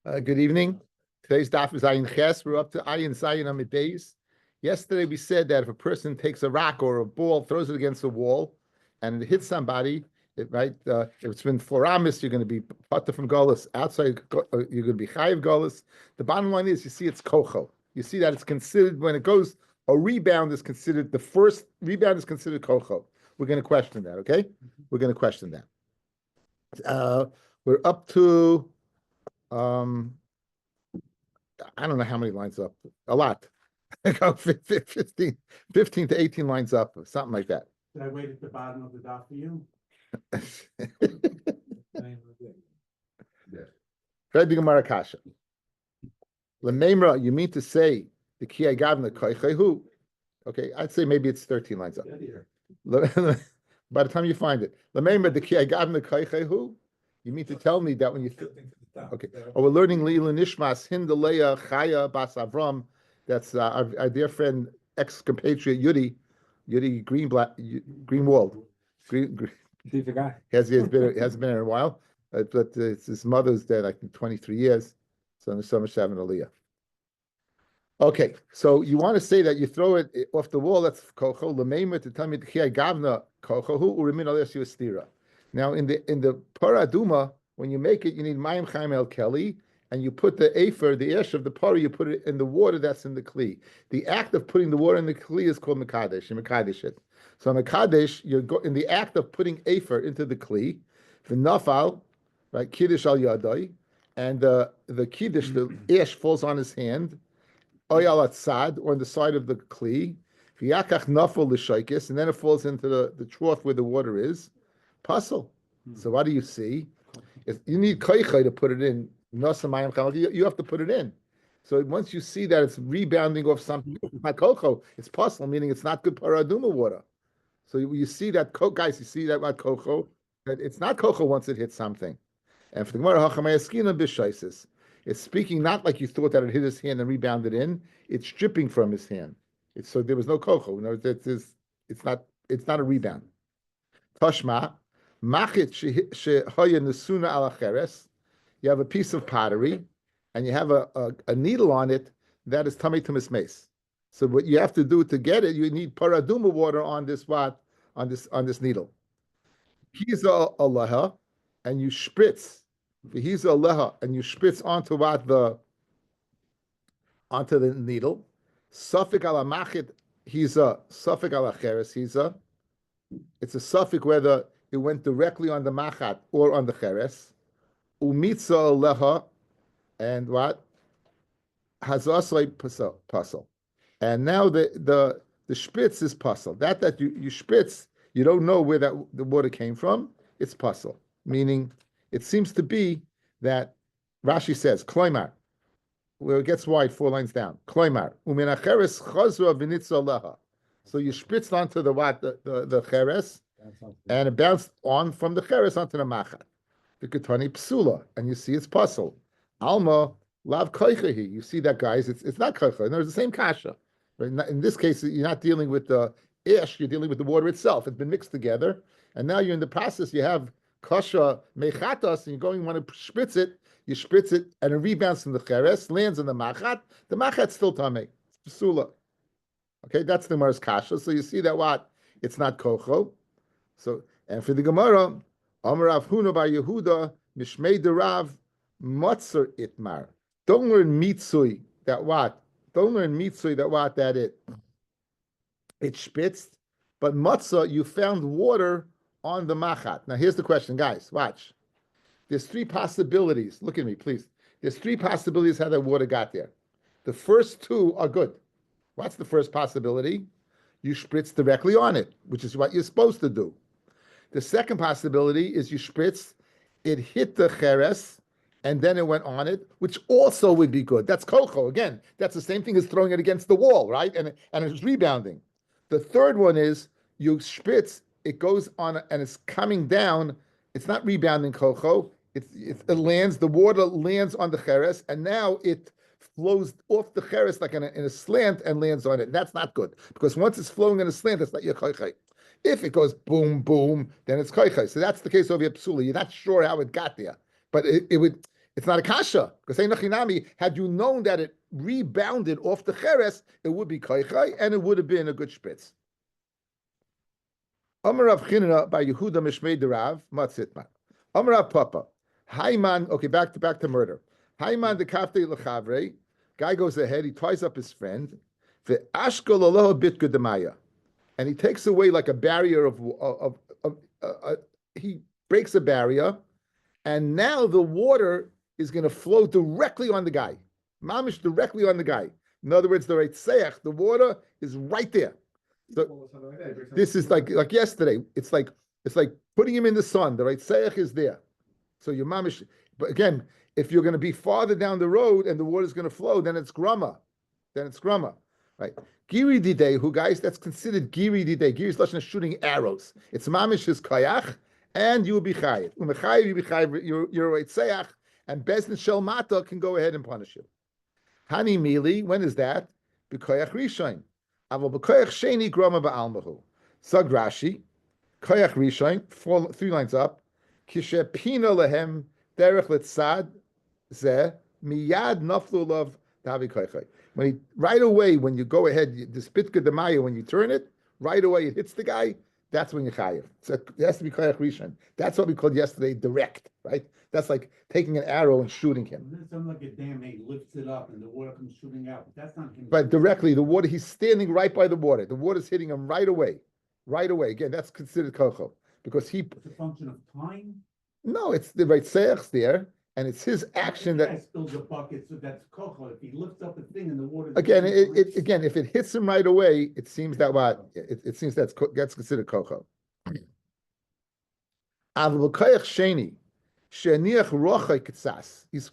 Good evening. Today's daf is Ayin Ches. We're up to Ayin Zayin Amid Beis. Yesterday we said that if a person takes a rock or a ball, throws it against a wall, and it hits somebody, if it's been foramis, you're going to be pata from Golis. Outside, you're going to be chayiv Golis. The bottom line is, you see it's kocho. You see that it's considered, when it goes, a rebound is considered, the first rebound is considered kocho. We're going to question that, okay? We're going to question that. We're up to... I don't know how many lines up. A lot. 15 to 18 lines up, or something like that. Did I wait at the bottom of the Daf Yomi? Rabbi Gemara Kasha. Lememra, you mean to say the ki agavna koichehu? Okay, I'd say maybe it's 13 lines up. By the time you find it, Lememra the ki agavna koichehu. You mean to tell me that when you okay? Oh, we're learning Leila Nishmas Hindaleya Chaya Bas Avram. That's our dear friend, ex-compatriot Yudi Greenwald. He forgot. Hasn't been here in a while, but his mother's dead, I think, 23 years. So there's so much having Aliyah. Okay, so you want to say that you throw it off the wall? That's kocho lemeimer to tell me the chiyah gavna kocho hu urimin aliyas yustira. Now in the paraduma, when you make it, you need mayim chaim el keli, and you put the afer, the ish of the para, you put it in the water that's in the kli. The act of putting the water in the kli is called mekadesh. You mekadesh it. So mekadesh, you're in the act of putting afer into the kli, the nafal, right, kiddush al yadai, and the kiddush, the ish falls on his hand, oyal atzad, or on the side of the kli, v'yakach nafal l'shaykis, and then it falls into the trough where the water is. Puzzle. So what do you see? If you need koichai to put it in, you have to put it in. So once you see that it's rebounding off something, it's not kocho, it's puzzle, meaning it's not good paraduma water. So you see that, guys, you see that about kocho, that it's not kocho once it hits something. And for the Gemara, it's speaking not like you thought that it hit his hand and rebounded in, it's dripping from his hand. So there was no kocho. No, it's not a rebound. Toshma. Machit shehoya nesuna ala cheres. You have a piece of pottery, and you have a needle on it that is tamei tumis mace. So what you have to do to get it, you need paraduma water on this needle. Hiza aleha, and you spritz. Hiza aleha, and you spritz onto the needle. Safik ala machit hiza, safik ala cheres hiza. It's a suffix whether it went directly on the machat or on the cheres. Umitza leha, and what? Hazasai pasal. And now the spritz is pasal. That you spritz, you don't know where the water came from. It's pasal, meaning it seems to be that Rashi says kloimar, where it gets wide 4 lines down. Kloimar umin acheres chazra v'nitza leha. So you spritzed onto the cheres, and it bounced on from the cheres onto the machat. The ketani psula, and you see it's puzzle. Alma lav koichehi. You see that, guys? It's not koiche. No, it's the same kasha. Right? In this case, you're not dealing with the ish. You're dealing with the water itself. It's been mixed together, and now you're in the process. You have kasha mechatas, and you want to spritz it. You spritz it, and it rebounds from the cheres, lands in the machat. The machat's still tamei. It's psula. Okay, that's the Gemara's kasha. So you see that what? It's not kocho. So, and for the Gemara, Amar Rav Huna bar Yehuda, Mishmei derav Matzer itmar. Don't learn mitzui that what? Don't learn mitzui that what? That it spitzed, but matzah, you found water on the machat. Now here's the question, guys. Watch. There's 3 possibilities. Look at me, please. There's 3 possibilities how that water got there. The first 2 are good. What's the first possibility? You spritz directly on it, which is what you're supposed to do. The second possibility is you spritz, it hit the cheres, and then it went on it, which also would be good. That's kocho. Again, that's the same thing as throwing it against the wall, right? And it's rebounding. The third one is you spritz, it goes on, and it's coming down. It's not rebounding kocho. It lands, the water lands on the cheres, and now it flows off the cheres like in a slant and lands on it. That's not good, because once it's flowing in a slant, it's not your koichai. If it goes boom, boom, then it's koichai. So that's the case over here, psula. You're not sure how it got there, but it would. It's not a kasha because Einachinami. Had you known that it rebounded off the cheres, it would be koichai and it would have been a good spritz. Amar Rav Chinna by Yehuda Mishmei Derav Matzitman. Amar Rav Papa. Hayman. Okay, back to murder. Hayman the kafte lechavre. Guy goes ahead. He ties up his friend. The ashkol aloha bitkud demaya, and he takes away like a barrier of he breaks a barrier, and now the water is going to flow directly on the guy, mamish directly on the guy. In other words, the reitzayach, the water is right there. So this is like yesterday. It's like putting him in the sun. The reitzayach is there. So your mamish. But again, if you're going to be farther down the road and the water is going to flow, then it's grama. Right? Giri didei, who guys, that's considered giri didei. Giri is lashon shooting arrows. It's mamish his kayach, and you will be chayiv. Umechayiv, you be chayiv. You're reitzayach, and Bezdin Shel Mata can go ahead and punish you. Hani mili, when is that? B'koyach rishon. Aval b'koyach sheni groma ba'almahu. Sag Rashi, koyach rishon, 3 lines up. Kishe pina lehem derech letzad zeh miyad naflu lov davi koychay. Right away, when you go ahead, the spitka demaya, when you turn it, right away it hits the guy, that's when you chayiv. So it has to be koyach rishon. That's what we called yesterday direct, right? That's like taking an arrow and shooting him. It's like a dam, he lifts it up and the water comes shooting out. That's not him. But directly, the water, he's standing right by the water. The water's hitting him right away. Right away. Again, that's considered kocho. Because It's a function of time. No, it's the right seich's there, and it's his action If the guy that. spills a bucket, so that's kocho. If he lifts up a thing and the water. Again, again, if it hits him right away, it seems that what it seems that's considered kocho. Sheni, sheniach rochai kitsas. He's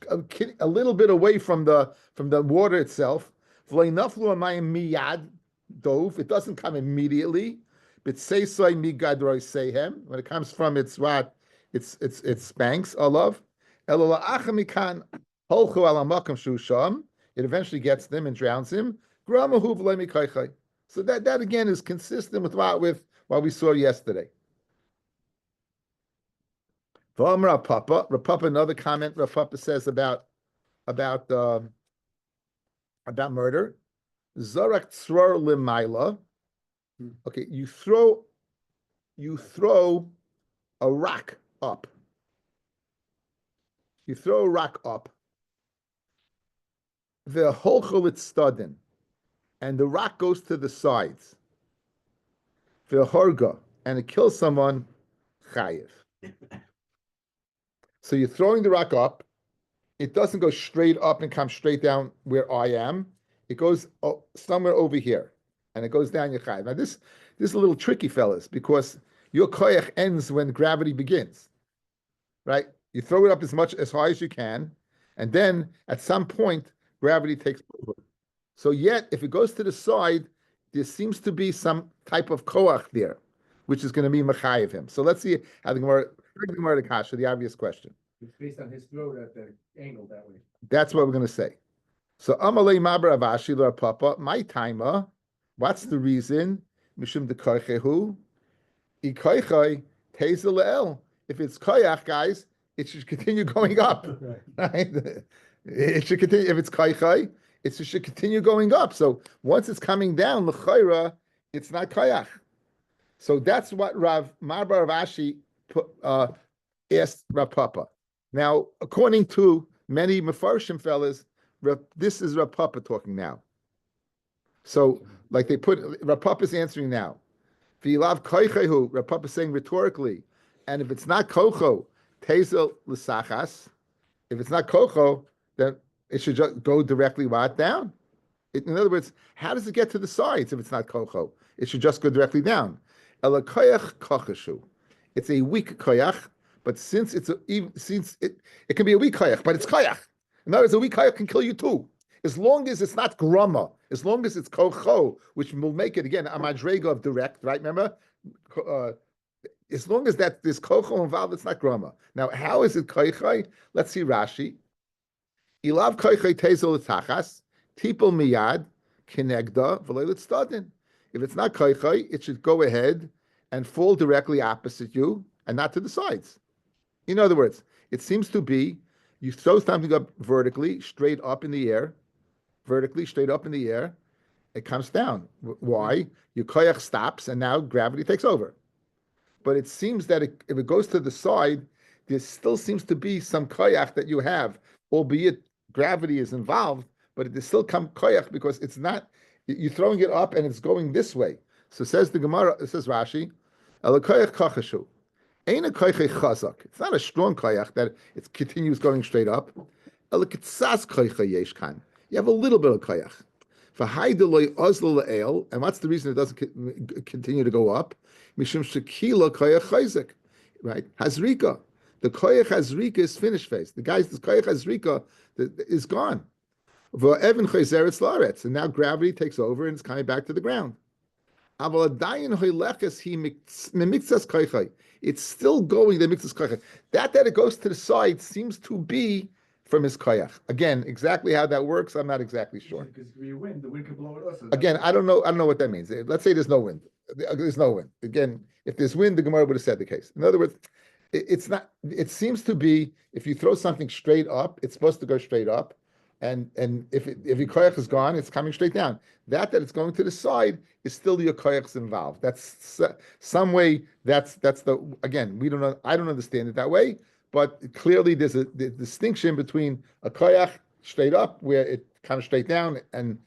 a little bit away from the water itself. V'leinaflu amayim miyad dove. It doesn't come immediately. But say soy migadroi sehem, when it comes from its what, its banks. Olav elola achamikan holchu alamakam shusham. It eventually gets them and drowns him. Gramahu v'lei mikaychay. So that again is consistent with what we saw yesterday. V'am Rav Papa, another comment Rav Papa says about murder. Zarak tzror limayla. Okay, you throw a rock up. You throw a rock up. The holchol stadin, and the rock goes to the sides. The horga, and it kills someone. Chayiv. So you're throwing the rock up. It doesn't go straight up and come straight down where I am. It goes somewhere over here, and it goes down your chayiv. Now this is a little tricky, fellas, because your koyach ends when gravity begins, right? You throw it up as high as you can, and then at some point gravity takes over. So yet, if it goes to the side, there seems to be some type of koach there, which is going to be machayiv him. So let's see how the Gemara kasha, the obvious question. It's based on his throat at the angle that way. That's what we're going to say. So Amalei Mabar Avashi Lar Papa, my timer. What's the reason? Mishum de koichehu, ikoichai tezel le'el. If it's koyach, guys, it should continue going up. Right? It should continue. If it's koichai, it should continue going up. So once it's coming down, l'chayra, it's not koyach. So that's what Rav Mabar Avashi asked Rav Papa. Now, according to many Mefarshim fellas, this is Rav Papa talking now. So, like they put, Rav Papa is answering now. V'yilav koichehu, Rav Papa is saying rhetorically, and if it's not kocho, tezel l'sachas. If it's not kocho, then it should just go directly down. In other words, how does it get to the sides if it's not kocho? It should just go directly down. Ela koyach kocheshu. It's a weak koyach, but since it can be a weak koyach, but it's koyach. In other words, a weak koyach can kill you too. As long as it's not grama, as long as it's kocho, which will make it again a madrega of direct, right? Remember, as long as there's kocho involved, it's not grama. Now, how is it koichai? Let's see Rashi. Ilav koichai tezel tachas tipul miyad kinegda v'leilut stadin. If it's not koichai, it should go ahead and fall directly opposite you and not to the sides. In other words, it seems to be You throw something up vertically, straight up in the air, it comes down. Why? Your koyach stops, and now gravity takes over. But it seems that if it goes to the side, there still seems to be some koyach that you have, albeit gravity is involved, but it is still come koyach because it's not, you're throwing it up and it's going this way. So says the Gemara, it says Rashi, "Ela koyach kachashu." Ain't a koyach chazak. It's not a strong koyach that it continues going straight up. Ela kitzas koyach yesh kan. You have a little bit of koyach. And what's the reason it doesn't continue to go up? Mishum shekila koyach chayzik, right? Hazrika, the koyach hazrika is finished phase. The koyach hazrika is gone. V'evan chayzeretz laaretz, and now gravity takes over and it's coming back to the ground. Aval adayin hoylechas he mimixas koychay. It's still going the mixas koychay. That it goes to the side seems to be from his koyach. Again, exactly how that works, I'm not exactly sure. Because the wind could blow it also. Again, I don't know what that means. Let's say there's no wind. There's no wind. Again, if there's wind, the Gemara would have said the case. In other words, it's not. It seems to be if you throw something straight up, it's supposed to go straight up, and if your koyach is gone, it's coming straight down. That it's going to the side is still your koyach's involved. That's some way. That's the again. We don't know. I don't understand it that way. But clearly, there's a distinction between a koyach straight up, where it comes straight down and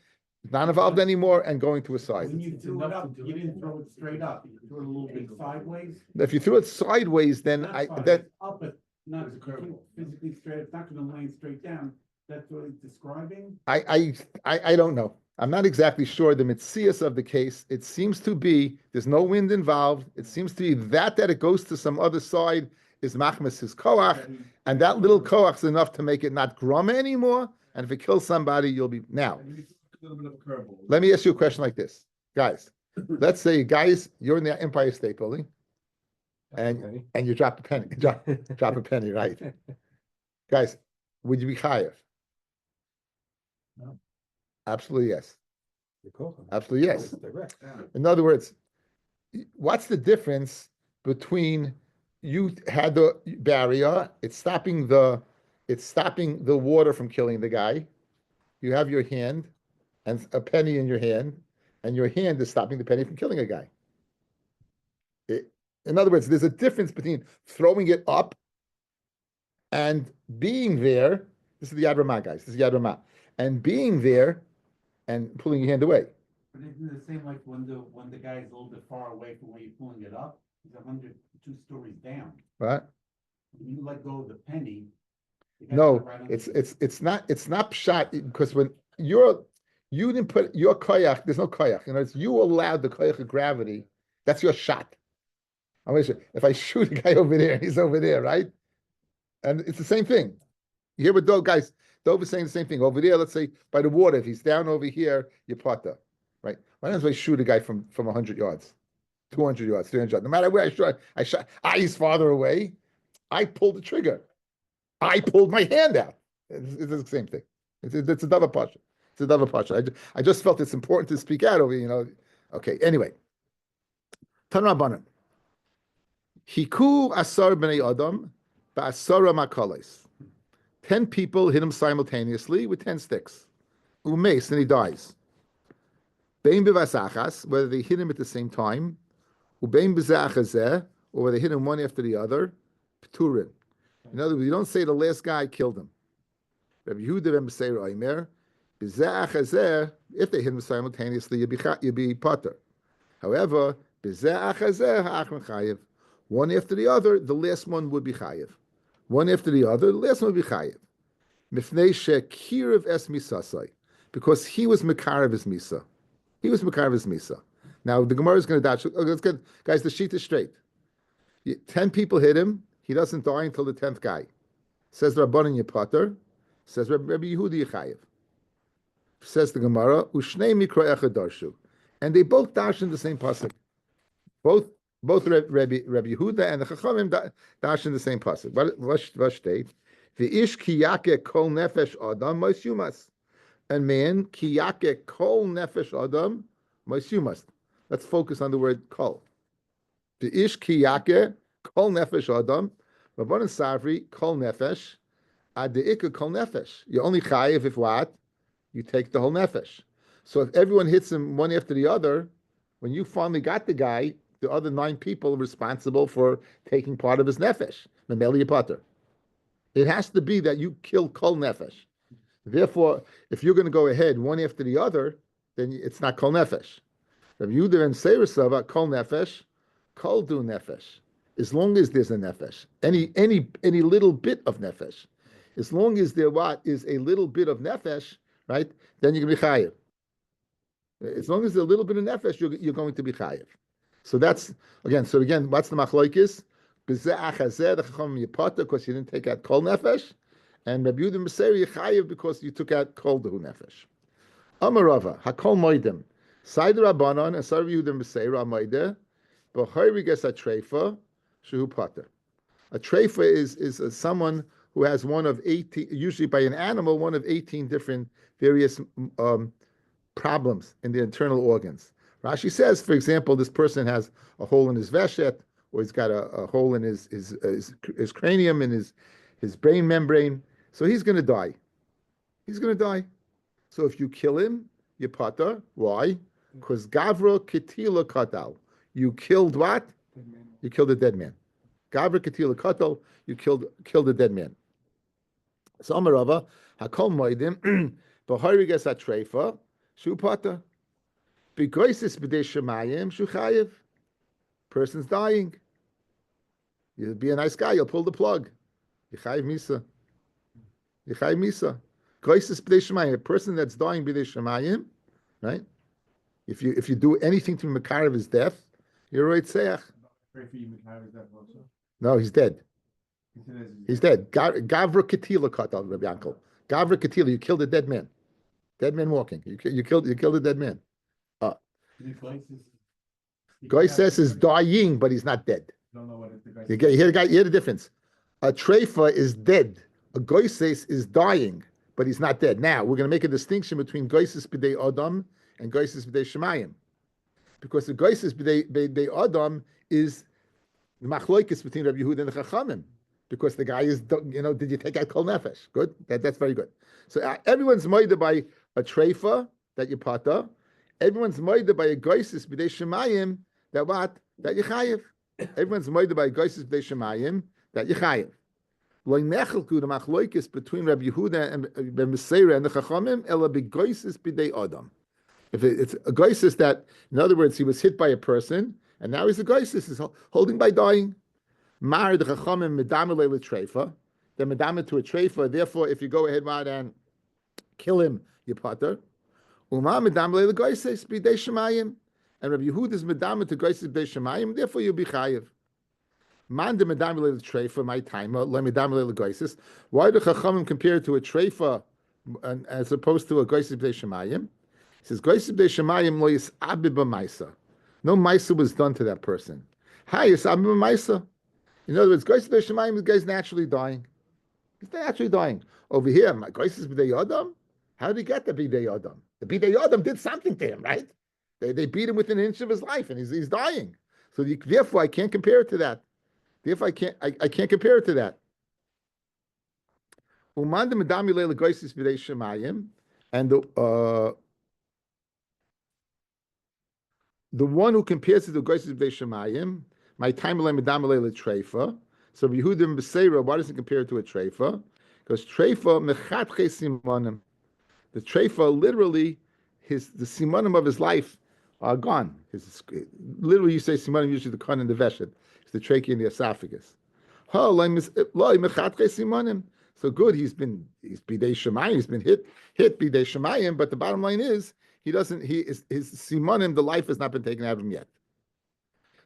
not involved anymore, and going to a side. When you threw it up, you didn't throw it straight up, you threw it a little bit sideways. If you threw it sideways, then Not sideways, that up, but not physically straight, it's not gonna land straight down, that's what it's describing? I don't know. I'm not exactly sure the mitzias of the case. It seems to be there's no wind involved. It seems to be that it goes to some other side is machmas his koach, and that little koach is enough to make it not grumma anymore. And if it kills somebody, you'll be now. Let me ask you a question like this, guys. Let's say, guys, you're in the Empire State Building, and you drop a penny, drop a penny, right? Guys, would you be chayav? No. Absolutely yes. Absolutely yes. In other words, what's the difference between you had the barrier, it's stopping the water from killing the guy. You have your hand and a penny in your hand, and your hand is stopping the penny from killing a guy. In other words, there's a difference between throwing it up and being there. This is the Yad Ramah, guys. This is Yad Ramah. And being there and pulling your hand away. But isn't it the same like when the guy is a little bit far away from where you're pulling it up? He's 102 stories down. Right? When you let go of the penny. No, it's not pshat, because when you didn't put your koyach, there's no koyach. It's you allowed the koyach of gravity. That's your shot. If I shoot a guy over there, he's over there, right? And it's the same thing. You hear what Dov is saying the same thing. Over there, let's say by the water, if he's down over here, you're pata, right? Why don't I shoot a guy from 100 yards, 200 yards, 300 yards? No matter where I shot, he's farther away. I pulled the trigger. I pulled my hand out. It's the same thing. It's a double pasha. It's a double pasha. I just felt it's important to speak out over, Okay, anyway. Tanrabanan. Hiku asar b'nei adam ba'asara makalos. 10 people hit him simultaneously with 10 sticks. Umes, and he dies. Bein b'vasachas, whether they hit him at the same time, ubein b'zachazeh, or whether they hit him one after the other, p'turin. In other words, you don't say the last guy killed him. Rabbi Yehuda ben Beseir Omer, b'zachazeh, if they hit him simultaneously, you'd be potter. However, b'zachazeh ha'achron chayev. One after the other, the last one would be chayev. One after the other, the last one would be chayev. Mifnei shekirav es misasai, because he was mekarav his misa. He was mekarav his misa. Now the Gemara is going to dash. Let's get guys. The sheet is straight. 10 people hit him. He doesn't die until the 10th guy. Says the Rabbanan Yepater. Says Rabbi Yehudi Yechayev. Says the Gemara. Ushnei mikra echad darshu, and they both dash in the same pasuk. Both Rabbi Yehuda and the Chachamim dash in the same pasuk. What state? V'ish kiyake kol nefesh adam moisumas. And man kiyake kol nefesh adam moisumas. Let's focus on the word kol. V'ish kiyake kol nefesh adam. Rabbanan Savri kol nefesh. Ad de'ika kol nefesh. You only chayiv if what? You take the whole nefesh. So if everyone hits him one after the other, when you finally got the guy, the other 9 people are responsible for taking part of his nefesh. Memeli Potter. It has to be that you kill kol nefesh. Therefore, if you're going to go ahead one after the other, then it's not kol nefesh. Rabbi Yehuda and Seirasava kol nefesh, kol du nefesh. As long as there's a nefesh, any little bit of nefesh, as long as there what is a little bit of nefesh, right? Then you're going to be chayiv. As long as there's a little bit of nefesh, you're going to be chayiv. So that's again. So again, what's the machlokes? B'zeh achazeh the chacham yipata because you didn't take out kol nefesh, and Rabbi Yehuda Meseir chayiv because you took out kol dehu nefesh. Amarava hakol moedim. Side Rabbanon and Sarv Yehuda Meseir Amoide, b'hoiriges atreifa shehu pater. A treifa is someone who has one of 18, usually by an animal, one of 18 different various problems in the internal organs. Rashi says, for example, this person has a hole in his veshet, or he's got a hole in his cranium, in his brain membrane. So he's going to die. He's going to die. So if you kill him, you pater. Why? Because Gavra Ketila Katal. You killed what? You killed a dead man. Gavra Ketila Katal, you killed a dead man. So Amarava, Hakol Moedim, Baharigas Atreifa, Shu Pata. Begoisis B'dei Shemayim, Shu Chayiv. Person's dying. You'll be a nice guy, you'll pull the plug. Yechayiv Misa. Yechayiv Misa. Goisis B'dei Shemayim, a person that's dying B'dei Shemayim, right? If you do anything to Makar of his death, you're right, Seach. No, he's dead. He's dead. Gavra Ketila Katal, Rabbi Yankel. Gavra Ketila, you killed a dead man. Dead man walking. You killed a dead man. Goy says is dying, but he's not dead. You hear the difference. A treifa is dead. A goy says is dying, but he's not dead. Now we're going to make a distinction between goysis b'dei Adam and goysis b'dei Shemayim, because the goysis b'dei Adam is the machloikis between Rabbi Yehuda and the Chachamim, because the guy is, did you take out kol nefesh? Good, that's very good. So everyone's moida by a treifa that you pata. Everyone's moida by a goysis b'dei Shemayim that what? That you chayiv. Everyone's moida by a goysis b'dei Shemayim that you chayiv. Lo nechelku the machloikis between Rabbi Yehuda and Meseira and the Chachamim ela begoysis b'dei Adam. If it's a goysis that, in other words, he was hit by a person, and now he's a goysis, he's holding by dying. Mar the Chachamim medamele l'treifa, they're medamel to a treifa. Therefore, if you go ahead and kill him, you pater. Uma medamele l'goysis b'dei Shemayim, and Rabbi Yehuda is medamel to goysis b'dei Shemayim. Therefore, you'll be chayiv. Man de medamele l'treifa, my timer, le medamele l'goysis. Why do Chachamim compare it to a treifa as opposed to a goysis b'dei Shemayim? He says, goysis b'dei Shemayim lo yis'abi b'maisa. No maisa was done to that person. Hi, yis'abi b'maisa. In other words, goysis b'dei Shemayim, the guy's naturally dying. He's naturally dying. Over here, my goysis b'dei Adam. How did he get the b'dei Adam? The b'dei Adam did something to him, right? They beat him within an inch of his life, and he's dying. So therefore, I can't compare it to that. Therefore, I can't compare it to that. Uman de medami leila goysis b'dei Shemayim, and the one who compares it to goysis b'dei Shemayim, my time medami leila treifa. So Yehuda and Beseira, why does it compare it to a treifa? Because treifa mechatche simonim. The treifa literally, the simonim of his life are gone. Literally, you say simonim, usually the kan and the veshet. It's the trachea and the esophagus. So good, he's bidei shemayim, he's been hit bidei shemayim, but the bottom line is his simonim, the life has not been taken out of him yet.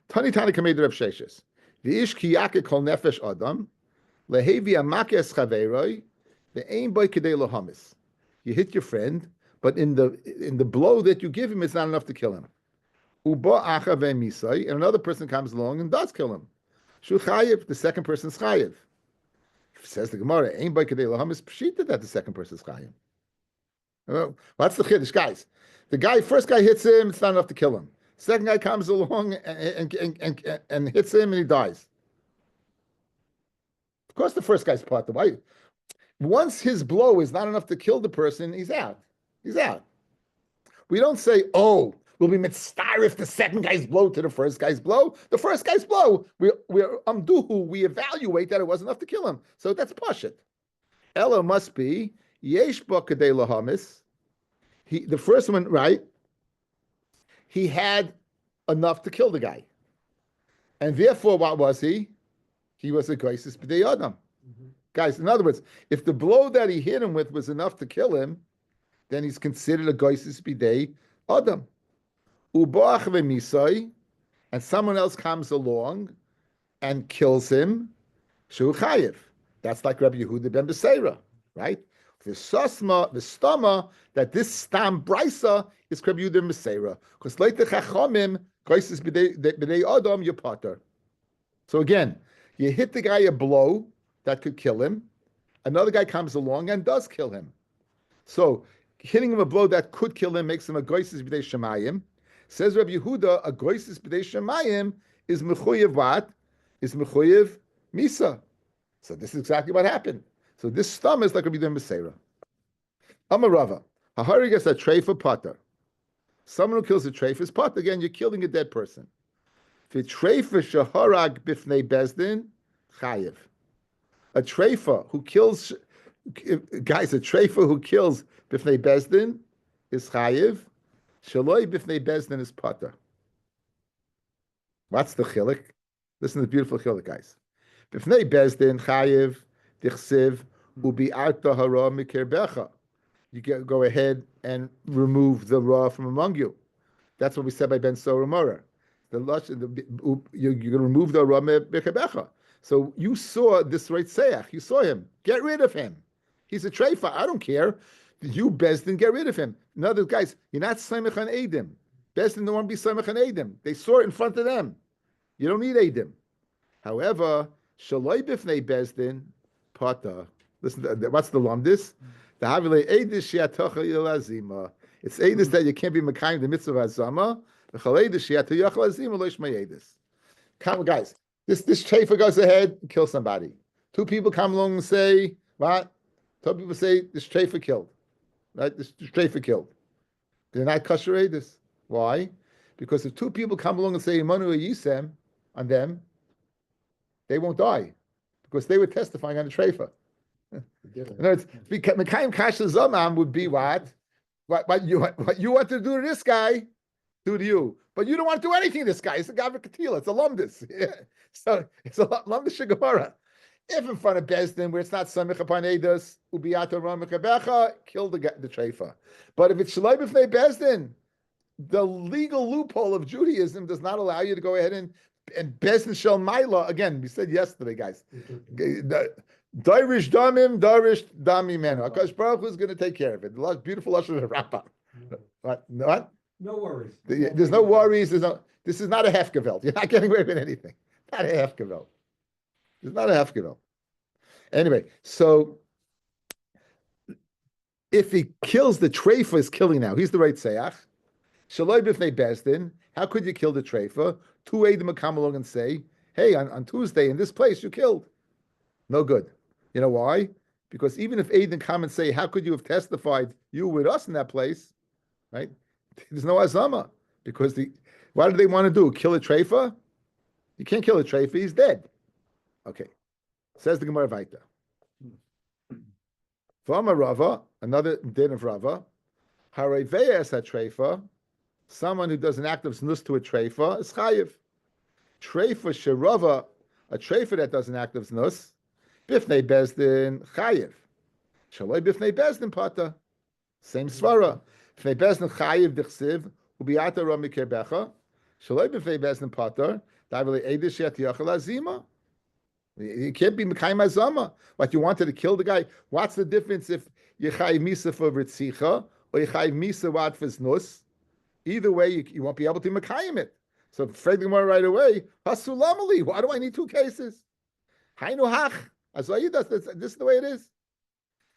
Tani kamed Rav Sheshes. V'ish ki yake kol nefesh adam lehevi amakes chaveroi ve'ein boy kedei lohamis. You hit your friend, but in the blow that you give him, it's not enough to kill him. Uba acha ve'misai, and another person comes along and does kill him. Shu chayiv, the second person's chayiv. Says the Gemara, ain't by kedei lahamis pshita that the second person's chayiv. What's the chiddush, guys? The first guy hits him, it's not enough to kill him. Second guy comes along and hits him, and he dies. Of course, the first guy's part. Why? Once his blow is not enough to kill the person, he's out. He's out. We don't say, oh, we'll be mitzvah if the second guy's blow to the first guy's blow. The first guy's blow, we're we evaluate that it wasn't enough to kill him. So that's pashut. Ella must be yesh ba kadei lahamis. The first one, right? He had enough to kill the guy. And therefore, what was he? He was a goisis b'dei adam. Guys, in other words, if the blow that he hit him with was enough to kill him, then he's considered a goisis b'dei adam. Ubach v'misai, and someone else comes along and kills him, shu chayiv. That's like Rabbi Yehuda ben Beseira, right? The stama, that this stam brisa is Rabbi Yehuda ben Beseira. Because later chachamim, goisis b'dei adam, you potter. So again, you hit the guy a blow that could kill him. Another guy comes along and does kill him. So hitting him a blow that could kill him makes him a goisis b'dei shemayim. Says Rabbi Yehuda, a goisis b'dei shemayim is mechuyev what? Is mechuyev misa. So this is exactly what happened. So this stam is like Rabbi Yehuda Beseira. Amarava, haharigas a treifa potter. Someone who kills a treifa is potter. Again, you're killing a dead person. V'treifa shaharag bifnei bezdin chayiv. A treifa who kills, guys, a treifa who kills bifnei bezdin is chayiv. Shaloi bifnei bezdin is potter. What's the chilik? Listen to the beautiful chilik, guys. Bifnei bezdin chayiv dichsiv ubi arta hara mikerbecha. You go ahead and remove the raw from among you. That's what we said by Ben Soromora. You're going to remove the raw mikerbecha. So you saw this right seach. You saw him. Get rid of him. He's a treifa. I don't care. You, Bezdin, get rid of him. In other guys, you're not Samech on Eidim. Bezdin don't want to be Samech on Eidim. They saw it in front of them. You don't need Eidim. However, Shaloi Bifnei Bezdin, Pata. Listen, what's the lumdis? The Havile Eidis Shiatocha Yilazima. It's Eidis that you can't be Makayim the mitzvah Azama. The Chaleidis Shiatocha Yilazima Loish Mayedis. Come, guys, this treifa goes ahead and kills somebody. Two people come along and say, what? Two people say, this treifa killed. Right? This treifa killed. They're not kosher Eidis. Why? Because if two people come along and say Imanu Yisem on them, they won't die. Because they were testifying on the treifa. In other words, Mekayim Kasha Zamam would be what? What you want to do to this guy, do to you. But you don't want to do anything to this guy. It's a Gavra Katila. It's a lumdis. Yeah. So it's a lumdis Shigamara. If in front of Bezdin, where it's not Samich upon Eidos, Ubiyata Ramikabecha, kill the treifa. But if it's Shalai B'fnei Bezdin, the legal loophole of Judaism does not allow you to go ahead and Bezdin Shel Maila, again, we said yesterday, guys. Darish Damim, Darish Dami Menu. Akash Baruch Hu is going to take care of it. The beautiful Lashon of Rabbi. What? No worries. There's no worries. This is not a hefgeveld. You're not getting away with anything. Not a hefgeveld. It's not a hefgeveld. Anyway, so if he kills the treifa, is killing now. He's the right sayach. Shaloi b'fnei bezdin. How could you kill the treifa? Two eidim come along and say, "Hey, on Tuesday in this place you killed." No good. You know why? Because even if eidim come and say, "How could you have testified you were with us in that place?" Right? There's no azama because what do they want to do? Kill a treifa? You can't kill a treifa. He's dead. Okay. Says the Gemara Vaita. V'amar Rava, another din of Rava, Hareveyas treifa, someone who does an act of znus to a treifa is chayiv. Treifa sherava, a treifa that does an act of znus, bifnei bezdin chayiv. Shaloi bifnei bezdin pata. Same svara. Bifnei bezdin chayiv dichsiv ubiyata ra mikerbecha. Shaloi bifnei bezdin pata. Davile edish yat yachal azima. You can't be Mekayim Azama. What you wanted to kill the guy. What's the difference if you chayiv misa for ritzicha or you chayiv misa what for znus? Either way, you won't be able to Mekayim it. So Fred Gemara right away. Hasulamali. Why do I need two cases? Hainu hach. This is the way it is.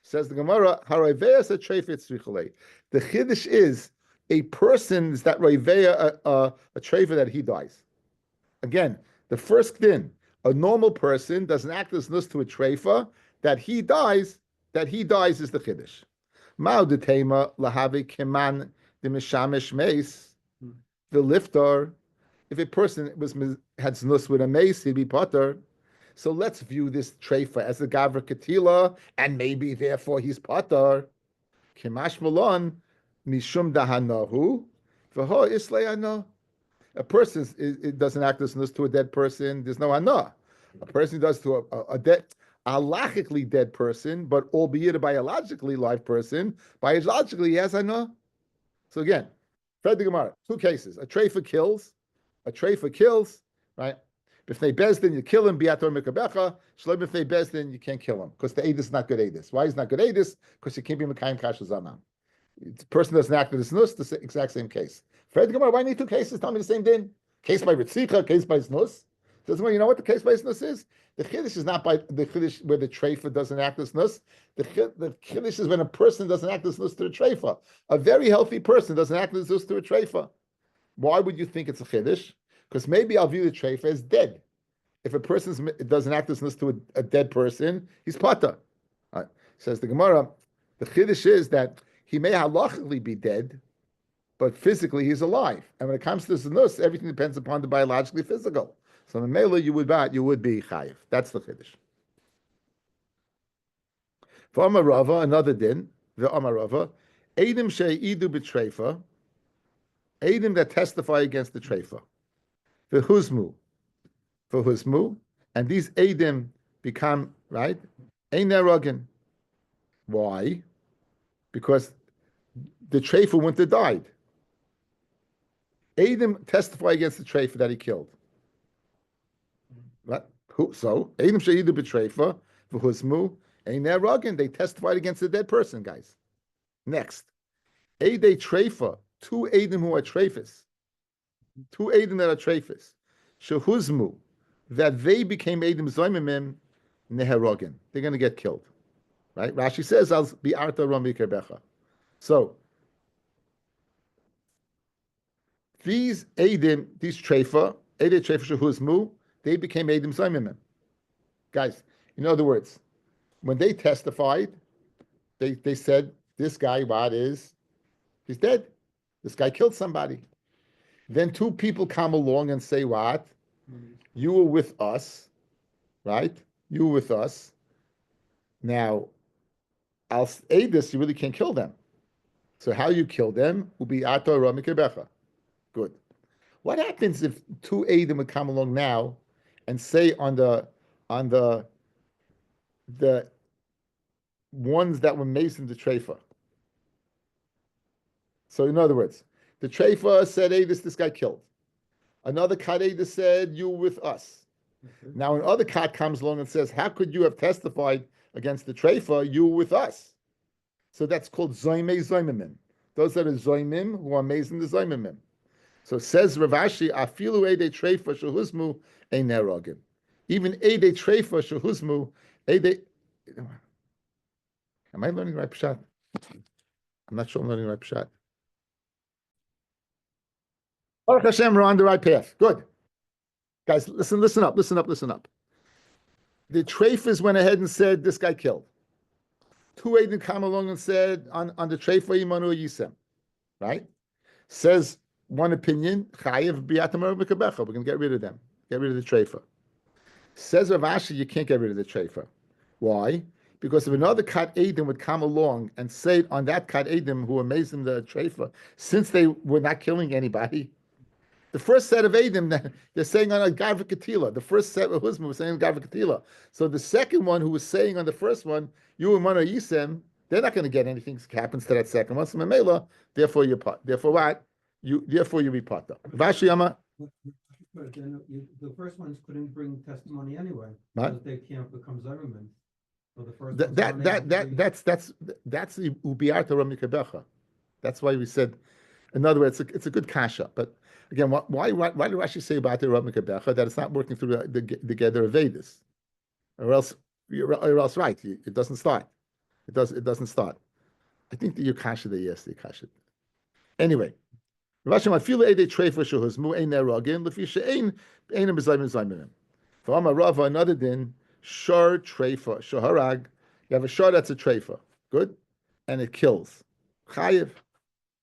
Says the Gemara. Harayveya said treifet tzrichalei. The chiddush is a person is that rayveya a treifa that he dies. Again, the first din. A normal person does an act as nus to a treifa that he dies. that he dies is the chiddush. Mao de tema lahavi keman the mishamish mace, the lifter. If a person had znus with a mace, he'd be potter. So let's view this treifa as the gavra katila, and maybe therefore he's potter. Kimash malon mishum dahanahu v'ho islayano. A person it doesn't act as nus to a dead person. There's no ana. A person does to a dead, a halachically dead person, but albeit a biologically live person. Biologically, he has ana. So again, Fred the Gemara, two cases. A treifa kills, right? If they bezdin, you kill him. Biator mikabecha. Shlem if they bezdin, you can't kill him because the edis is not good edis. Why is not good edis? Because you can't be mekayim kasha zaman. The person doesn't act as nus. The exact same case. Fred the Gemara, why need two cases? Tell me the same din. Case by ritzicha, case by znus. Doesn't mean you know what the case by znus is. The chiddush is not by the chiddush where the treifa doesn't act as nus. The chiddush is when a person doesn't act as nus to a treifa. A very healthy person doesn't act as nus to a treifa. Why would you think it's a chiddush? Because maybe I'll view the treifa as dead. If a person doesn't act as nus to a dead person, he's pata. Right. Says the Gemara, the chiddush is that he may halachically be dead, but physically he's alive. And when it comes to nus, everything depends upon the biologically physical. So in Mela, you would be chayiv. That's the chiddush. For Amarava, another din, the Amarava, Eidim she'idu b'treifa, Eidim that testify against the treifa. The huzmu, for huzmu, and these Eidim become, right, ein nerogin. Why? Because the treifa wouldn't have died. Eidim testify against the treifa that he killed. Right? So, Eidim she'idu b'treifa, for huzmu, ein nerogin. They testified against the dead person, guys. Next, Eidei treifa, two Eidim who are treifas. Two Eidim that are treifas, shehuzmu, that they became Eidim zoymimim neherogin. They're going to get killed, right? Rashi says, "I'll be arta rami kerbecha." So these Eidim, these treifa, Eidei treifa shehuzmu, they became Eidim zoymimim. Guys, in other words, when they testified, they said, "This guy, he's dead. This guy killed somebody." Then two people come along and say, what? You were with us, right? You were with us. Now, I'll aid this, you really can't kill them. So how you kill them will be ato ramikebecha. Good. What happens if two Eidim would come along now and say on the ones that were mason to treifa? So in other words, the treifa said, hey, this guy killed. Another kadeda said, you were with us. Okay. Now another kat comes along and says, how could you have testified against the treifa? You were with us. So that's called zoymei zoymimim. Those are the zoymim who are amazing the zoymimim. So says Rav Ashi, afilu eidei treifa shehuzmu ein nerogim. Even eidei treifa shehuzmu eidei. Am I learning right pshat? I'm not sure I'm learning right pshat. Baruch Hashem, we're on the right path. Good. Guys, listen up. The treifas went ahead and said, this guy killed. Two Eidim come along and said, on the treifa imanu yisem. Right? Says one opinion, chayiv biatamar mekabecha. We're going to get rid of them. Get rid of the treifa. Says Rav Ashi, you can't get rid of the treifa. Why? Because if another kat Eidim would come along and say on that kat Eidim who amazed them the treifa, since they were not killing anybody, the first set of Eidim, they're saying on a Gavra Katila. The first set of Huzma was saying on Gavra Katila. So the second one who was saying on the first one, you and Mano Yisem, they're not going to get anything that happens to that second one. So Mamela, therefore you're part. Therefore what? Therefore you be part of. Vashiyama. But then the first ones couldn't bring testimony anyway. Right. Because they can't become Zerman. So the first that's the Ubiarta Ramikabecha. That's why we said, in other words, it's a good kasha. But again, why did Rashi say about the Ramikabecha that it's not working through the gather of Vedas, or else right? It doesn't start. It doesn't start. I think the Yukasha there, yes, the Yukasha. Anyway, Rashi, I feel eidei treifa shehuzmu ein nerogin lefi she'ein bezayim zayminim. For Amar Rava, another din shar treifa shaharag You have a shor that's a treifa, good, and it kills. Chayiv,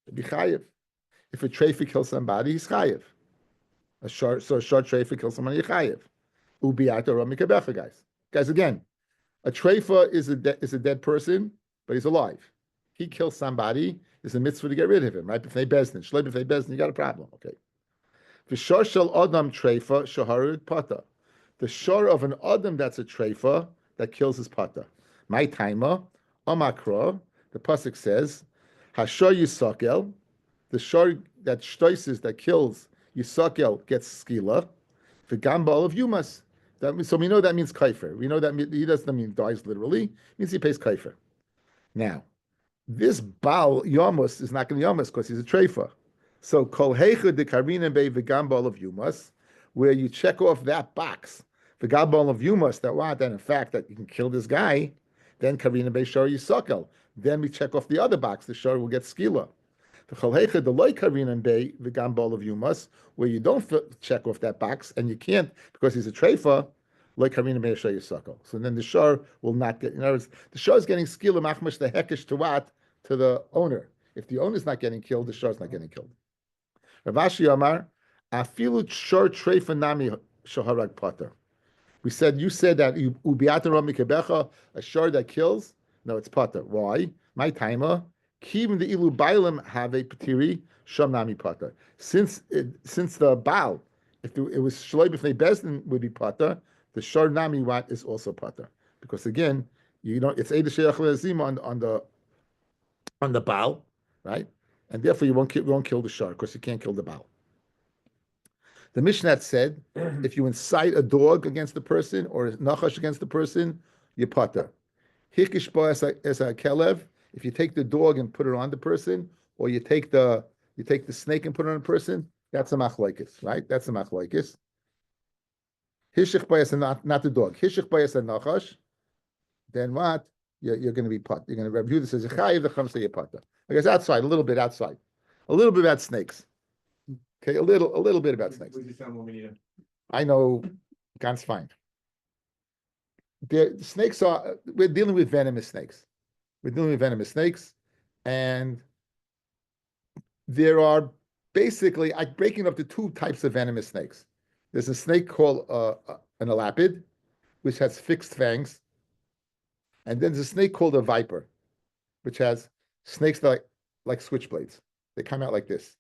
it'd be chayiv. If a treifa kills somebody, he's chayiv. A short treifa kills somebody, chayiv. Ubiata or mikabecha, guys. Guys, again, a treifa is a dead person, but he's alive. He kills somebody. There's a mitzvah to get rid of him, right? If they bezdin, shleib if they bezdin, you got a problem. Okay. The shor shel adam treifa shaharid pata. The shor of an adam that's a treifa that kills his pata. My taima amakra. The pasuk says, hashor yisakel. The shor that shtoises that kills yisakel gets skila. The gambal of yumas. So we know that means kaifer. We know that he doesn't mean dies literally. It means he pays kaifer. Now, this Baal Yomos is not going to Yomos because he's a treifa. So Kol Heicha de Karina Be V'Gambal of Yumas, where you check off that box, the Gambal of Yumas, that what, and in fact that you can kill this guy, then Karina Be Shor Yisakel. Then we check off the other box, the Shor will get skila. The Kol Heicha de Loi Karina Be V'Gambal of Yumas, where you don't check off that box and you can't because he's a treifa. Like Karina Be Shor Yisakel. So then the Shor will not get. In other words, the Shor is getting skila machmash the hekesh to what? To the owner. If the owner is not getting killed, the Shor is not getting killed. Rav Ashi Amar, afilu shor treifa nami shaharag pater. You said that ubiata rami kebecha, a shor that kills. No, it's pater. Why? My timer. Kivim the ilu bailam have a patiri sham nami pater. Since the Baal, if it was shloib if they bezdin would be pater, the shor nami what is also pater because again it's eidah sheyach le'azima on the Baal, right? And therefore you won't kill the shor because you can't kill the Baal. The Mishnah said if you incite a dog against the person or a nachash against the person, you pater. Hikish bo as a kelev. If you take the dog and put it on the person, or you take the snake and put it on the person, that's a machlokes, right? That's a machlokes. Hishich bayas and not the dog. Hishich bayas and nachash. Then what? You're going to be pot. You're going to review this as a chayiv. The chum say you pata. I guess outside, a little bit outside, a little bit about snakes. Okay, a little bit about snakes. I know, ganz fine. The snakes we're dealing with venomous snakes. We're dealing with venomous snakes, and there are basically I'm breaking up the two types of venomous snakes. There's a snake called an elapid, which has fixed fangs. And then there's a snake called a viper, which has snakes like switchblades. They come out like this.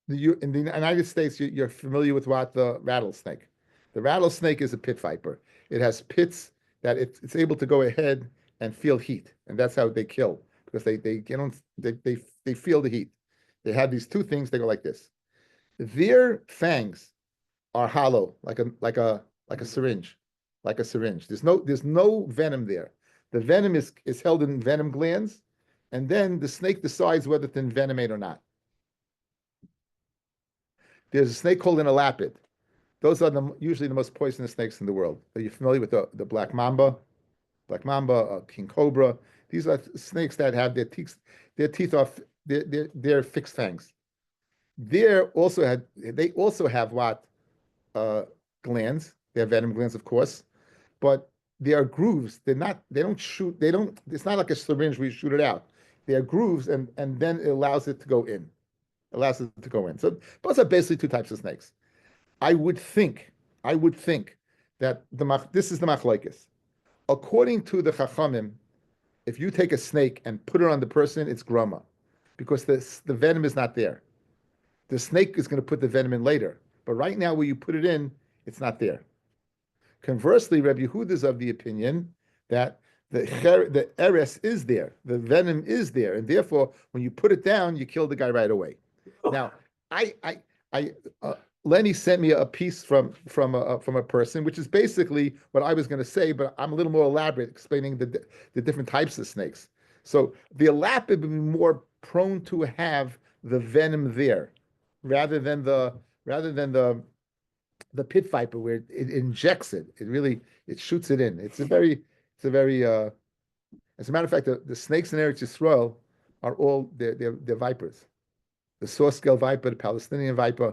In the United States, you're familiar with what the rattlesnake. The rattlesnake is a pit viper. It has pits that it's able to go ahead and feel heat, and that's how they kill because they feel the heat. They have these two things. They go like this. Their fangs are hollow, like a syringe, like a syringe. There's no venom there. The venom is held in venom glands, and then the snake decides whether to envenomate or not. There's a snake called an elapid. Those are usually the most poisonous snakes in the world. Are you familiar with the black mamba, king cobra? These are snakes that have their teeth are their fixed fangs. They also have what glands. They have venom glands, of course, but they are grooves. It's not like a syringe where you shoot it out. They are grooves, and then it allows it to go in. So those are basically two types of snakes. I would think that this is the machlokes. According to the Chachamim, if you take a snake and put it on the person, it's grama, because the venom is not there. The snake is going to put the venom in later, but right now where you put it in, it's not there. Conversely, Rabbi Yehuda is of the opinion that the eres is there, the venom is there, and therefore, when you put it down, you kill the guy right away. Now, Lenny sent me a piece from a person, which is basically what I was going to say, but I'm a little more elaborate, explaining the different types of snakes. So the elapid would be more prone to have the venom there, rather than the pit viper where it injects it. It shoots it in. It's a very as a matter of fact, the snakes in Eretz Yisrael are all they're vipers. The saw scale viper, the Palestinian viper,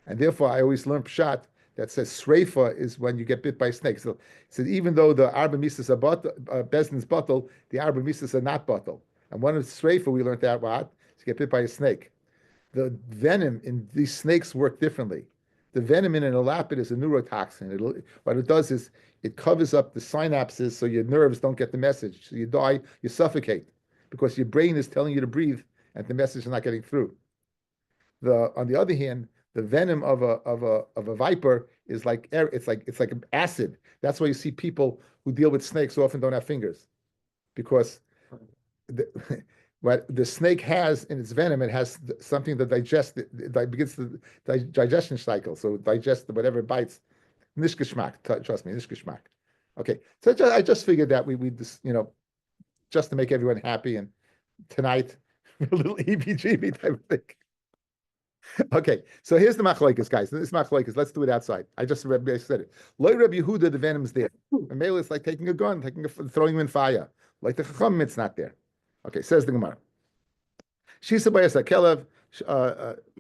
and therefore I always learn pshat that says sreifa is when you get bit by a snake. So it says even though the arba misas are Besdin's bottle, the arba misas are not bottle. And one of the sreifa we learned that what is get bit by a snake. The venom in these snakes work differently. The venom in an elapid is a neurotoxin. What it does is it covers up the synapses so your nerves don't get the message. So you die, you suffocate because your brain is telling you to breathe and the message is not getting through. On the other hand, the venom of a viper is like air. It's like acid. That's why you see people who deal with snakes often don't have fingers, because what the snake has in its venom, it has something that begins the digestion cycle. So digest whatever it bites. Nishgeschmack. Trust me, nishgeschmack. Okay, so I just figured that we just just to make everyone happy, and tonight a little EBGB type of thing. Okay, so here's the machlokes, guys. This machlokes. Let's do it outside. I said it. Loi Rabbi Yehuda, the venom's there. And Mele is like taking a gun, throwing him in fire. Like the Chacham, it's not there. Okay, says the Gemara. Shisa bayas akelev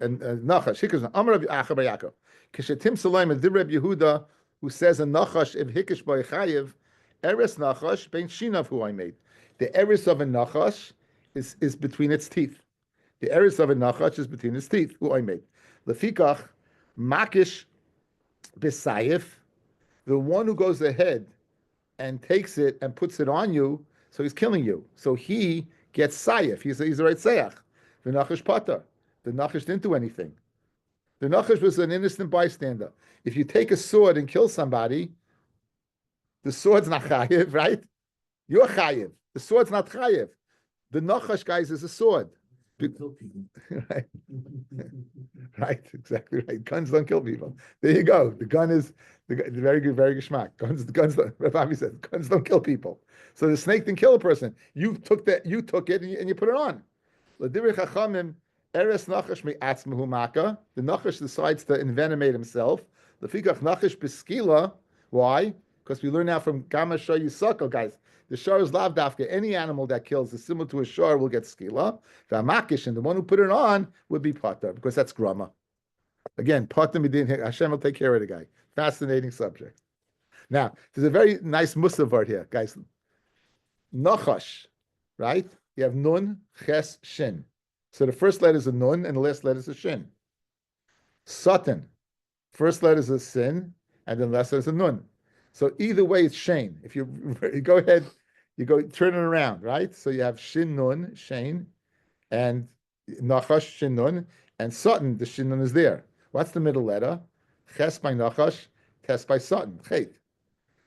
and Nachash. Hikas Amar Rabbi Acha Bayakov. Kishetim Salaim and Rabbi Yehuda, who says a Nachash if Hikish by Chayev, Eres Nachash bein Shinav who I made. The eris of a Nachash is between its teeth. The eris of a nachash is between his teeth, who I made. Lefikach, makish b'sayif, the one who goes ahead and takes it and puts it on you, so he's killing you. So he gets sayif. He's a right sayach. The nachash pata. The nachash didn't do anything. The nachash was an innocent bystander. If you take a sword and kill somebody, the sword's not chayiv, right? You're chayiv. The sword's not chayiv. The nachash, guys, is a sword. Right, right, exactly right. Guns don't kill people. There you go. The gun is very good schmack. Rabbi said, guns don't kill people. So the snake didn't kill a person. You took it and you put it on. The nachash decides to envenomate himself. Why? Because we learn now from Gama Shah Yisakal, guys. The shar is lav dafka. Any animal that kills is similar to a shar will get skila. The amakish, and the one who put it on would be pater, because that's grama. Again, pater midin, Hashem will take care of the guy. Fascinating subject. Now, there's a very nice musav word here, guys. Nachash, right? You have nun, ches, shin. So the first letter is a nun, and the last letter is a shin. Satan, first letter is a sin, and then the last letter is a nun. So either way, it's Shane. If you go ahead, you go turn it around, right? So you have Shin Nun, Shane, and Nachash, Shin Nun, and Sutton, the Shin Nun is there. What's the middle letter? Ches by Nachash, Tes by Sutton, Chet.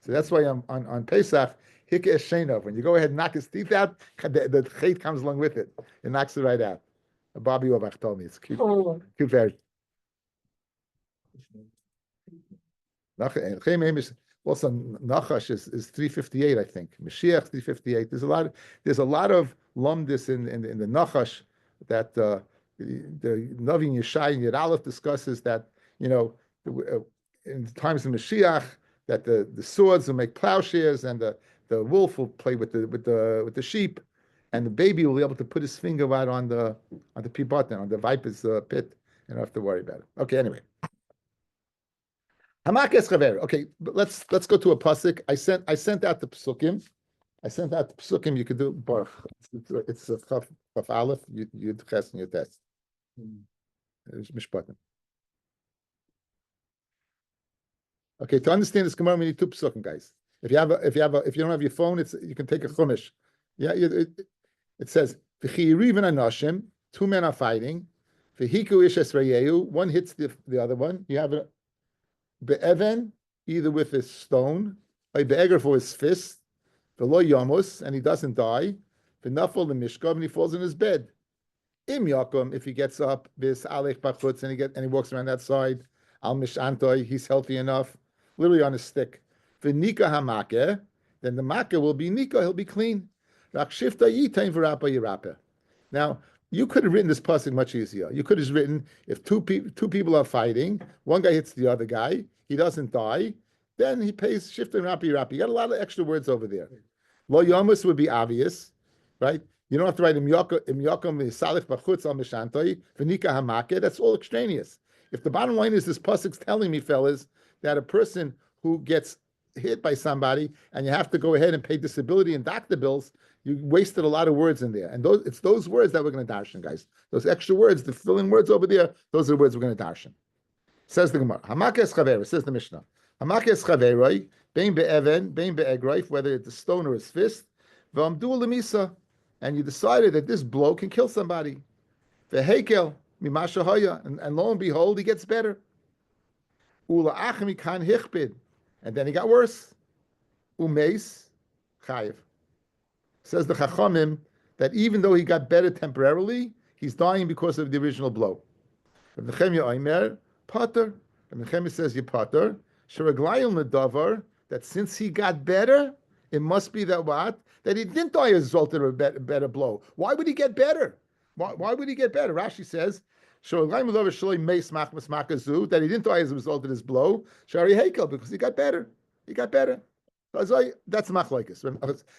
So that's why on Pesach, Hike es Shenov. When you go ahead and knock his teeth out, the Chet comes along with it. It knocks it right out. Bobby Wabach told me. It's cute. Cute very. Also, Nachash is 358, I think. Mashiach 358. There's a lot of lumdis in the Nachash that the Navi Yeshai and Yed Aleph discusses that in times of Mashiach that the swords will make plowshares and the wolf will play with the sheep, and the baby will be able to put his finger right on the pit button, on the viper's pit, and don't have to worry about it. Okay, anyway. Okay, but let's go to a pasuk. I sent out the psukim. You could do baruch. It's a chaf aleph. You ches and you test. Mishpatim. Okay, to understand this Gemara, we need two psukim, guys. If you don't have your phone, you can take a chumash. Yeah, it says v'chiyiriv anashim. Two men are fighting. V'hiku ish esrayehu. One hits the other one. You have a be'even, either with his stone, or be'eger for his fist, v'lo yamus, and he doesn't die, v'nafol the mishkav, and he falls in his bed. Im yakum, if he gets up, bis alech bachutz, and he walks around that side, al mishantoi, he's healthy enough, literally on a stick. V'nika hamakeh, then the makeh will be nika, he'll be clean. Rak shifta yitain v'rapa yirapeh. Now, you could have written this pasuk much easier. You could have written, if two people are fighting, one guy hits the other guy, he doesn't die, then he pays shift and rapi. You got a lot of extra words over there. Lo yomus would be obvious, right? You don't have to write im yakum salif bachutz al mishantoi v'nika hamake. That's all extraneous. If the bottom line is this pasuk's telling me, fellas, that a person who gets hit by somebody and you have to go ahead and pay disability and doctor bills, you wasted a lot of words in there. And it's those words that we're going to darshan, guys. Those extra words, the filling words over there, those are the words we're going to darshan. Says the Gemara. Hamakes chavera, says the Mishnah. Hamakes chaveroi, bein be'even, bein be'egroif, whether it's a stone or his fist, v'amdu lemisa, and you decided that this blow can kill somebody. Ve'hekel, mimasha haya, and lo and behold, he gets better. Ula achmi kan hichbid, and then he got worse. Umeis chayiv. Says the Chachamim that even though he got better temporarily, he's dying because of the original blow. Rabbi Nechemia Omer, Pater. Rabbi Nechemia says, you Pater. Sheraglayim ledavar, that since he got better, it must be that what? That he didn't die as a result of a better blow. Why would he get better? Why would he get better? Rashi says, Sheraglayim ledavar shaloi meis machmas makazu, that he didn't die as a result of this blow. Shari hekel, because he got better. He got better. That's machlokes.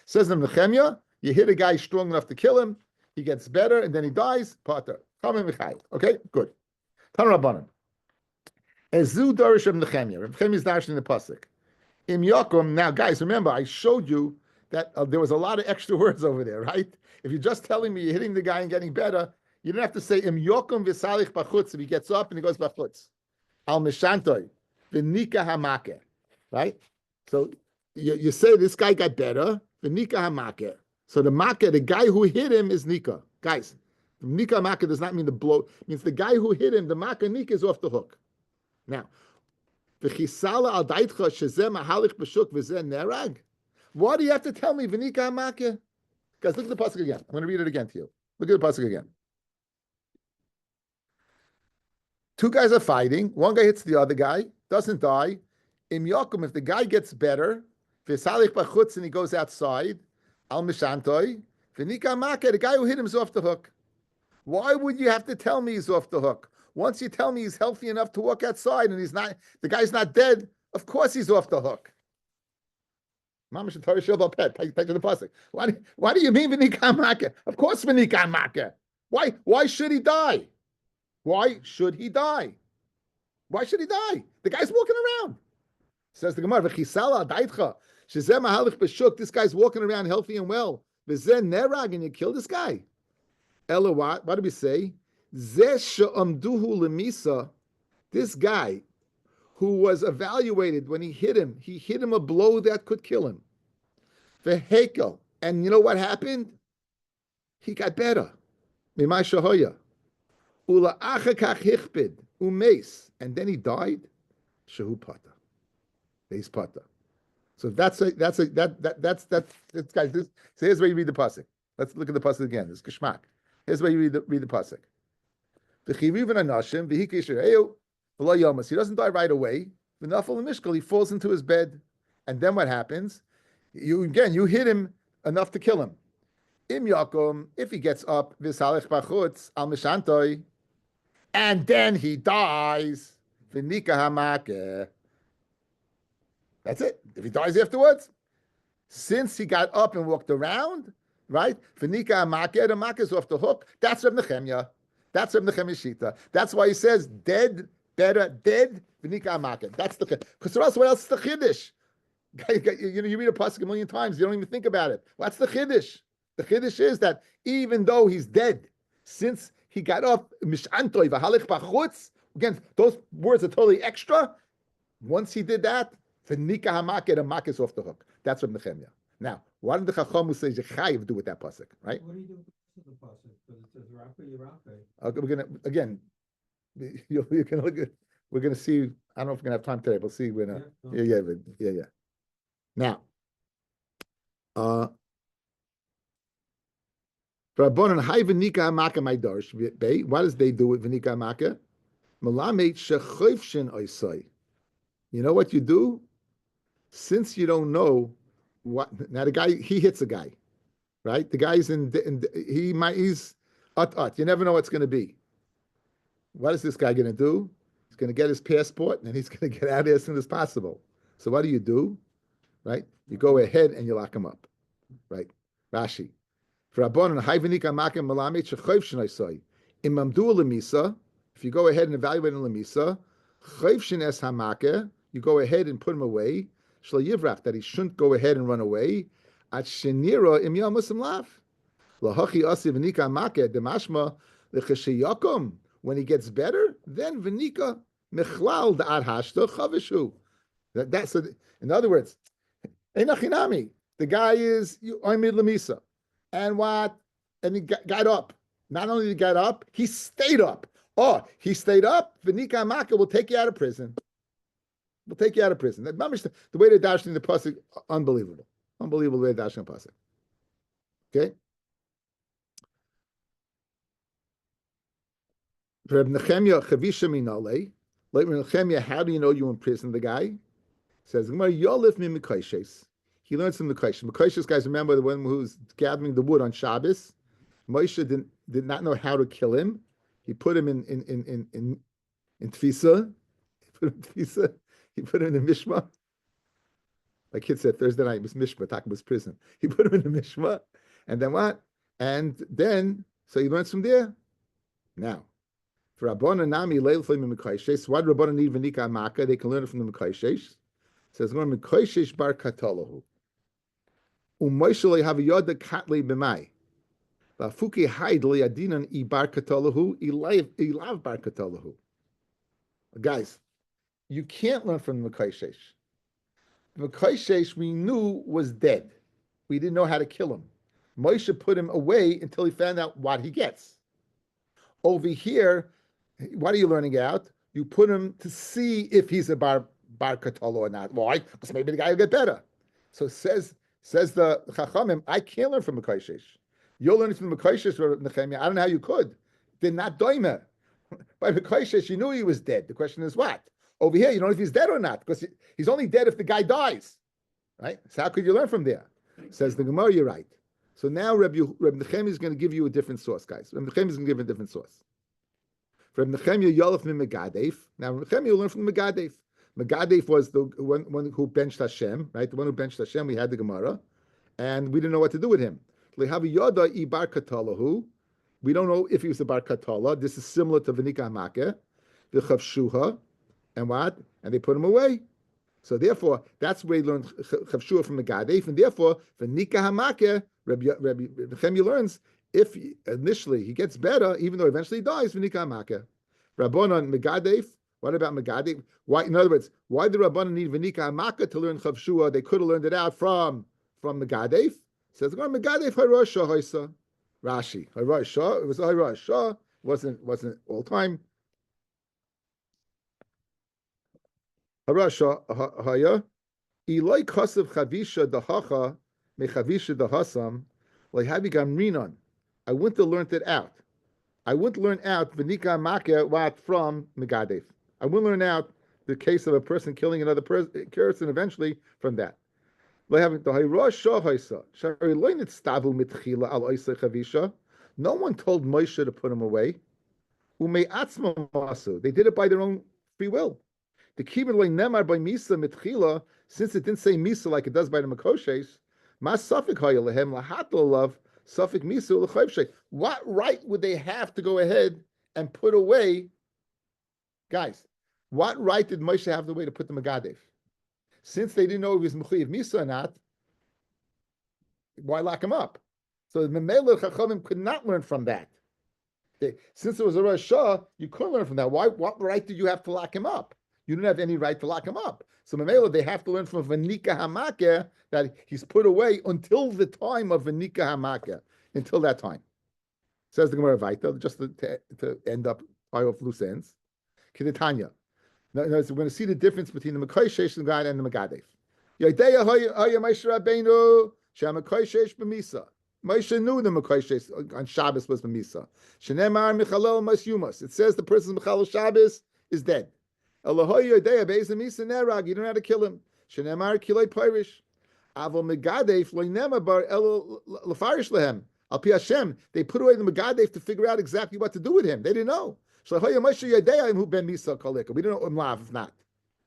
Says in Nechemia, you hit a guy strong enough to kill him, he gets better, and then he dies. Pater. Okay, good. Tan Rabbanan. Ezu darish of Nechemia. Nechemia is darishing in the pasuk. Im Yakum. Now, guys, remember I showed you that there was a lot of extra words over there, right? If you're just telling me you're hitting the guy and getting better, you don't have to say Im Yakum v'salich b'chutz if he gets up and he goes b'chutz. Al mishantoy v'nika hamake. Right? So you say this guy got better, the nika hamake. So the maka, the guy who hit him is nika. Guys, nika maka does not mean the blow. It means the guy who hit him, the maka nika is off the hook. Now, v'chisala al daitcha shezeh mahalich b'shuk v'zeh nerag. Why do you have to tell me v'nika hamake? Guys, look at the pasuk again. I'm going to read it again to you. Look at the pasuk again. Two guys are fighting. One guy hits the other guy, doesn't die. Im Yakum, if the guy gets better, v'salich b'chutz and he goes outside, al mishantoy, v'nika maka, the guy who hit him is off the hook. Why would you have to tell me he's off the hook? Once you tell me he's healthy enough to walk outside and the guy's not dead, of course he's off the hook. Mamash Torah Shel Pet, take to the pasuk. Why do you mean v'nika maka? Of course v'nika maka. Why should he die? Why should he die? Why should he die? The guy's walking around. Says the Gemara, v'chisala daitcha shezeh mahalich b'shuk. This guy's walking around healthy and well. V'zeh nerag, and you kill this guy. Ela what? What do we say? Zeh she'amduhu lemisa. This guy who was evaluated when he hit him a blow that could kill him. V'hekel, and you know what happened? He got better. Mimai shahoya. Ula achakach hichbid umeis, and then he died. Shehu pata. He's pata. So that's guys. So here's where you read the pasuk. Let's look at the pasuk again. This geschmack. Here's where you read the pasuk. He doesn't die right away. He falls into his bed, and then what happens? You hit him enough to kill him. Im yakum, if he gets up, v'salech b'chutz al mishantoy, and then he dies. V'nika hamake. That's it. If he dies afterwards, since he got up and walked around, right? V'nika hamake, the maka is off the hook. That's Reb Nechemia. That's Reb Nechemia Shita. That's why he says dead, better, dead. V'nika hamake. That's the because else what else is the chiddush? You read a pasuk a million times, you don't even think about it. What's the chiddush? The chiddush is that even though he's dead, since he got up, mishantoy v'halech b'chutz. Again, those words are totally extra. Once he did that, v'nika hamake, the mak is off the hook. That's what Nechemia. Now, why did the Chacham who says Yechayiv do with that pasuk, right? What do you do with the pasuk? Because it says Rafa Yirafe. Okay, we're gonna again. You can look at. We're gonna see. I don't know if we're gonna have time today. We'll see. We're gonna. Yeah. Now, Rabbanan hay v'nika hamaka my darsh. What does they do with v'nika hamaka? Malamet shechayfshin oisay. You know what you do? Since you don't know what now the guy he hits a guy, right? The guy's he's ut. You never know what's going to be. What is this guy going to do? He's going to get his passport and he's going to get out of there as soon as possible. So what do? Right? You go ahead and you lock him up. Right? Rashi. If you go ahead and evaluate in lemisa, chayfshin es hamake, you go ahead and put him away. Shlo yivrach, that he shouldn't go ahead and run away. At shenira im yamusim lav. Lahachi asi v'nika make demashma l'chesheyakum. When he gets better, then v'nika mechlal da'ad hashta chavishu. That's in other words, einachinami. The guy is oimid lemisa, and what? And he got up. Not only did he get up, he stayed up. Oh, he stayed up. V'nika maka will take you out of prison. We'll take you out of prison. The way they're dashing the pasuk, unbelievable. Unbelievable way they're dashing the pasuk. Okay? Reb Nechemia chavisha minale. Like Reb Nechemia, how do you know you in prison? The guy says, "Yolif mi mekayshes." He learns from the Mekayshes. Mekayshes, guys, remember the one who's gathering the wood on Shabbos. Moshe did not know how to kill him. He put him in tfisa. He put him in tfisa. He put him in the mishma. Like kid said Thursday night, it was mishma. Talking was prison. He put him in the mishma, and then what? And then so he learns from there. Now, for Rabbana Nami Leil from Mekayshes, why do Rabbana need V'nika Maka? They can learn it from the Mekayshes. It says, Mekayshes bar katalahu. U'Moshe le'haviyada katlei b'mai. La'fuki haid le'adinan I bar katalahu, ilav bar katalahu. Guys, you can't learn from the Mekayshes. The Mekayshes we knew was dead. We didn't know how to kill him. Moshe put him away until he found out what he gets. Over here, what are you learning out? You put him to see if he's a bar katolo or not. Why? Because maybe the guy will get better. So says the Chachamim, I can't learn from Mekayshes. You're learning from the Mekayshes, Nechemia. I don't know how you could. They're not doimer. By Mekayshes, you knew he was dead. The question is what? Over here, you don't know if he's dead or not, because he's only dead if the guy dies. Right? So how could you learn from there? Says the Gemara, you're right. So now Reb Nechemia is going to give you a different source, guys. Reb Nechemia is going to give a different source. Reb Nechemia Yolef min Megadef. Now Reb Nechemia will learn from Megadef. Megadef was the one who benched Hashem, right? The one who benched Hashem. We had the Gemara, and we didn't know what to do with him. Lehavi Yoda I bar katalahu. We don't know if he was a bar katala. This is similar to V'nika Hamake, the Chavshuha, and what? And they put him away. So therefore, that's where he learned Chavshuha from Megadef, and therefore V'nika Hamake, Rabbi Nechemia learns if initially he gets better, even though eventually he dies, V'nika Hamake. Rabbanan Megadef. What about Megadef? Why? In other words, why did Rabbanan need V'nika Hamake to learn Chavshuha? They could have learned it out from Megadef. Says Megadef Harosha Hoisa. Rashi Harosha. It was Harosha. Wasn't all time. Harasha Haya. Ilai Kasav Chavisha Dahacha Mechavisha Dahasam Lehavi Gamrinon. I wouldn't have learned it out. I wouldn't learn out V'nika Hamake what from Megadef. I wouldn't learn out the case of a person killing another person eventually from that. No one told Moshe to put him away. They did it by their own free will. The kibbutz loy nemar by misa mitchila, since it didn't say misa like it does by the makoshes. Mas suffik hayalehem lahatolav suffik misa l'chayvshay. What right would they have to go ahead and put away, guys? What right did Moshe have the way to put the Megadef? Since they didn't know if he was mechuyev misa or not, why lock him up? So the Memele Chachamim could not learn from that. Since it was a Rosh Shah, you couldn't learn from that. Why? What right did you have to lock him up? You didn't have any right to lock him up. So Memele, they have to learn from V'nika Hamake that he's put away until the time of V'nika Hamake, until that time. Says the Gemara Vaita, just to end up tie off loose ends. Kedetanya. Now, we're going to see the difference between the Mekayshesh God and the Megadef. Yadeya Haya Moshe Rabbeinu Shamakoshesh b'misa. Moshe knew the Mekayshesh on Shabbos was b'misa. Shenemar Michalel Masyumas. It says the person's Michalel Shabbos is dead. Elohoy Yadeya Beis Misa Nerag. You don't know how to kill him. Shenemar Kilei Pirish. Avol Megadef Loy Nemar Bar Elo Lefarish Lehem. Al Pi Hashem. They put away the Megadef to figure out exactly what to do with him. They didn't know. We don't know Mlav if not.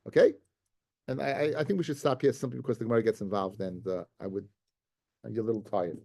Okay? And I think we should stop here simply because the Gemara gets involved and I get a little tired.